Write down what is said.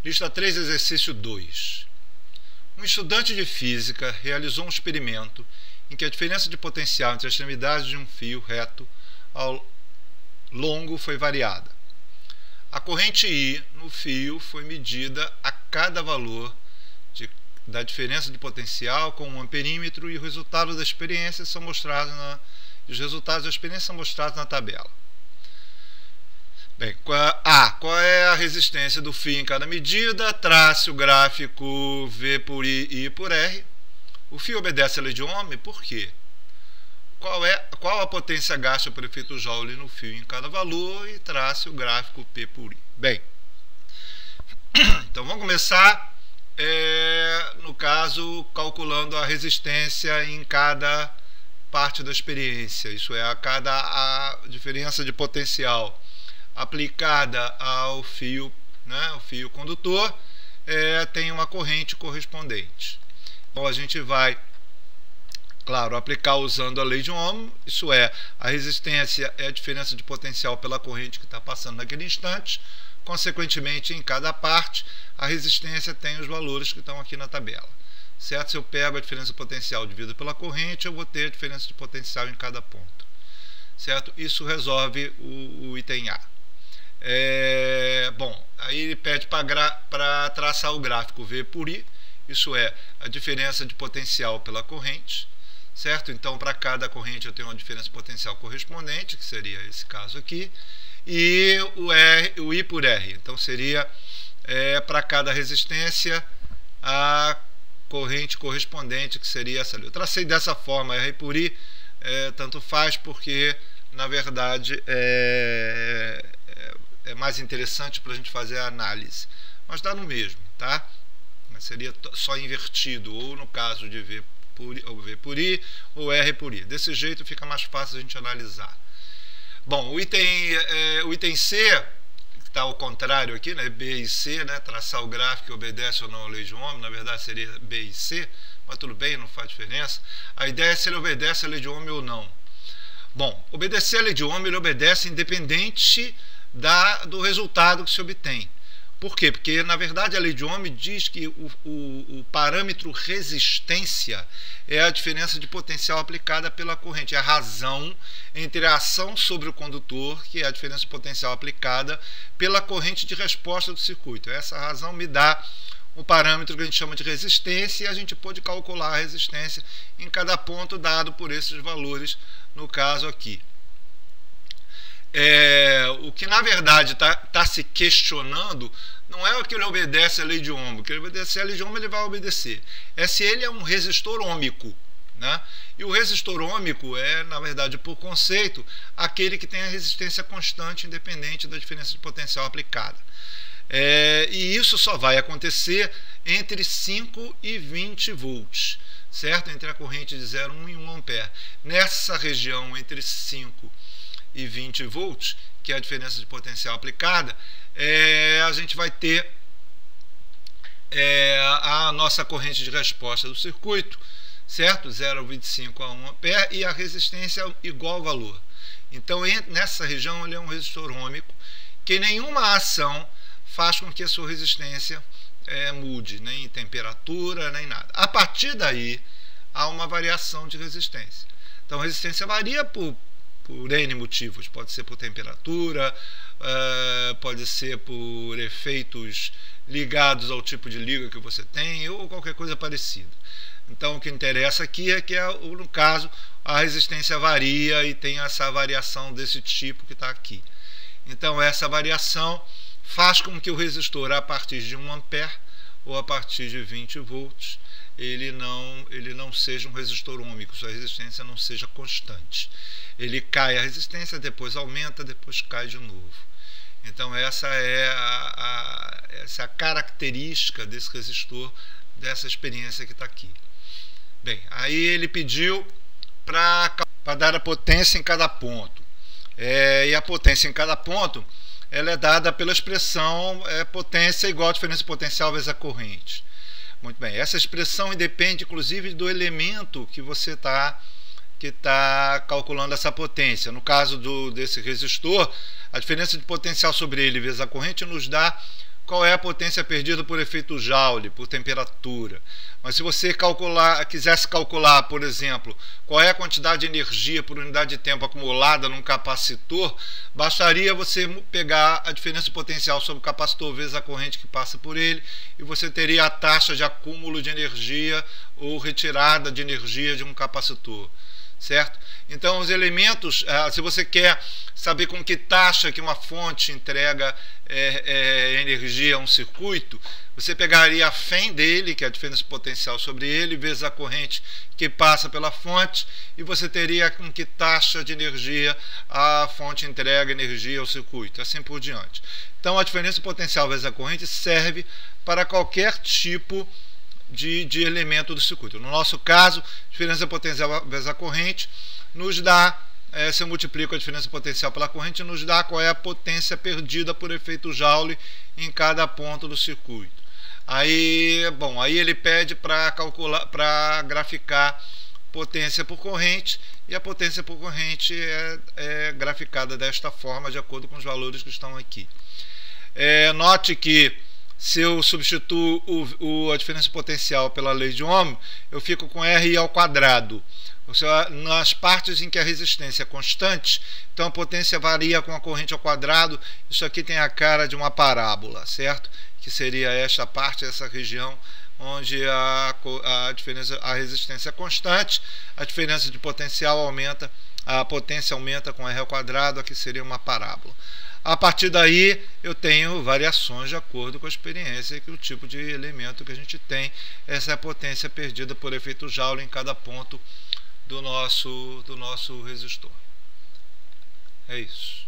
Lista 3, exercício 2. Um estudante de física realizou um experimento em que a diferença de potencial entre as extremidades de um fio reto ao longo foi variada. A corrente I no fio foi medida a cada valor da diferença de potencial com um amperímetro, e os resultados da experiência são mostrados na tabela. Bem, qual é a resistência do fio em cada medida? Trace o gráfico V por I por R. O fio obedece a lei de Ohm, por quê? Qual a potência gasta por efeito Joule no fio em cada valor? E trace o gráfico P por I. Bem, então vamos começar, no caso, calculando a resistência em cada parte da experiência. Isso é, a diferença de potencial aplicada ao fio, né, o fio condutor, tem uma corrente correspondente. Então a gente vai, claro, aplicar usando a lei de Ohm. Isso é, a resistência é a diferença de potencial pela corrente que está passando naquele instante. Consequentemente, em cada parte, a resistência tem os valores que estão aqui na tabela. Certo? Se eu pego a diferença de potencial dividido pela corrente, eu vou ter a diferença de potencial em cada ponto. Certo? Isso resolve o item A. Bom, aí ele pede para traçar o gráfico V por I. Isso é, a diferença de potencial pela corrente. Certo? Então, para cada corrente eu tenho uma diferença de potencial correspondente, que seria esse caso aqui. E o I por R. Então, seria para cada resistência a corrente correspondente, que seria essa ali. Eu tracei dessa forma, R por I, tanto faz, porque, na verdade, é mais interessante para a gente fazer a análise. Mas dá no mesmo, tá? Mas seria só invertido, ou no caso de V por I, ou R por I. Desse jeito fica mais fácil a gente analisar. Bom, o item C, que está ao contrário aqui, né, B e C, né, traçar o gráfico que obedece ou não à lei de Ohm, na verdade seria B e C, mas tudo bem, não faz diferença. A ideia é se ele obedece à lei de Ohm ou não. Bom, obedecer à lei de Ohm, ele obedece independente do resultado que se obtém. Por quê? Porque, na verdade, a lei de Ohm diz que o parâmetro resistência é a diferença de potencial aplicada pela corrente. É a razão entre a ação sobre o condutor, que é a diferença de potencial aplicada pela corrente de resposta do circuito. Essa razão me dá um parâmetro que a gente chama de resistência, e a gente pode calcular a resistência em cada ponto dado por esses valores, no caso aqui. O que na verdade está se questionando não é o que ele obedece à lei de Ohm. O que ele obedece à lei de Ohm, ele vai obedecer. É se ele é um resistor ôhmico, né? E o resistor ôhmico é, na verdade, por conceito, aquele que tem a resistência constante, independente da diferença de potencial aplicada. E isso só vai acontecer entre 5 e 20 volts, certo? Entre a corrente de 0,1 e 1 ampere. Nessa região entre 5 e 20 volts, que é a diferença de potencial aplicada, a gente vai ter a nossa corrente de resposta do circuito, certo? 0,25 a 1 ampere, e a resistência igual ao valor. Então, nessa região, ele é um resistor ôhmico, que nenhuma ação faz com que a sua resistência mude, nem em temperatura, nem nada. A partir daí, há uma variação de resistência. Então, a resistência varia por N motivos. Pode ser por temperatura, pode ser por efeitos ligados ao tipo de liga que você tem, ou qualquer coisa parecida. Então, o que interessa aqui é que, no caso, a resistência varia e tem essa variação desse tipo que está aqui. Então, essa variação faz com que o resistor, a partir de 1 ampere ou a partir de 20 volts, ele não seja um resistor ôhmico, sua resistência não seja constante. Ele cai a resistência, depois aumenta, depois cai de novo. Então, essa é a característica desse resistor, dessa experiência que está aqui. Bem, aí ele pediu para dar a potência em cada ponto. E a potência em cada ponto, ela é dada pela expressão potência igual a diferença potencial vezes a corrente. Muito bem, essa expressão independe, inclusive, do elemento que você está calculando essa potência. No caso desse resistor, a diferença de potencial sobre ele vezes a corrente nos dá qual é a potência perdida por efeito Joule, por temperatura. Mas se você quisesse calcular, por exemplo, qual é a quantidade de energia por unidade de tempo acumulada num capacitor, bastaria você pegar a diferença de potencial sobre o capacitor vezes a corrente que passa por ele, e você teria a taxa de acúmulo de energia ou retirada de energia de um capacitor. Certo? Então, os elementos, se você quer saber com que taxa que uma fonte entrega energia a um circuito, você pegaria a FEM dele, que é a diferença potencial sobre ele, vezes a corrente que passa pela fonte, e você teria com que taxa de energia a fonte entrega energia ao circuito, assim por diante. Então, a diferença potencial vezes a corrente serve para qualquer tipo de elemento do circuito. No nosso caso, diferença potencial vezes a corrente nos dá, se eu multiplico a diferença potencial pela corrente, nos dá qual é a potência perdida por efeito Joule em cada ponto do circuito. Aí ele pede para calcular, para graficar potência por corrente, e a potência por corrente é graficada desta forma, de acordo com os valores que estão aqui. Note que se eu substituo a diferença potencial pela lei de Ohm, eu fico com RI ao quadrado. Ou seja, nas partes em que a resistência é constante, então a potência varia com a corrente ao quadrado. Isso aqui tem a cara de uma parábola, certo? Que seria esta parte, essa região onde a resistência é constante, a diferença de potencial aumenta, a potência aumenta com R ao quadrado, aqui seria uma parábola. A partir daí, eu tenho variações de acordo com a experiência e com o tipo de elemento que a gente tem. Essa é a potência perdida por efeito Joule em cada ponto do nosso resistor. É isso.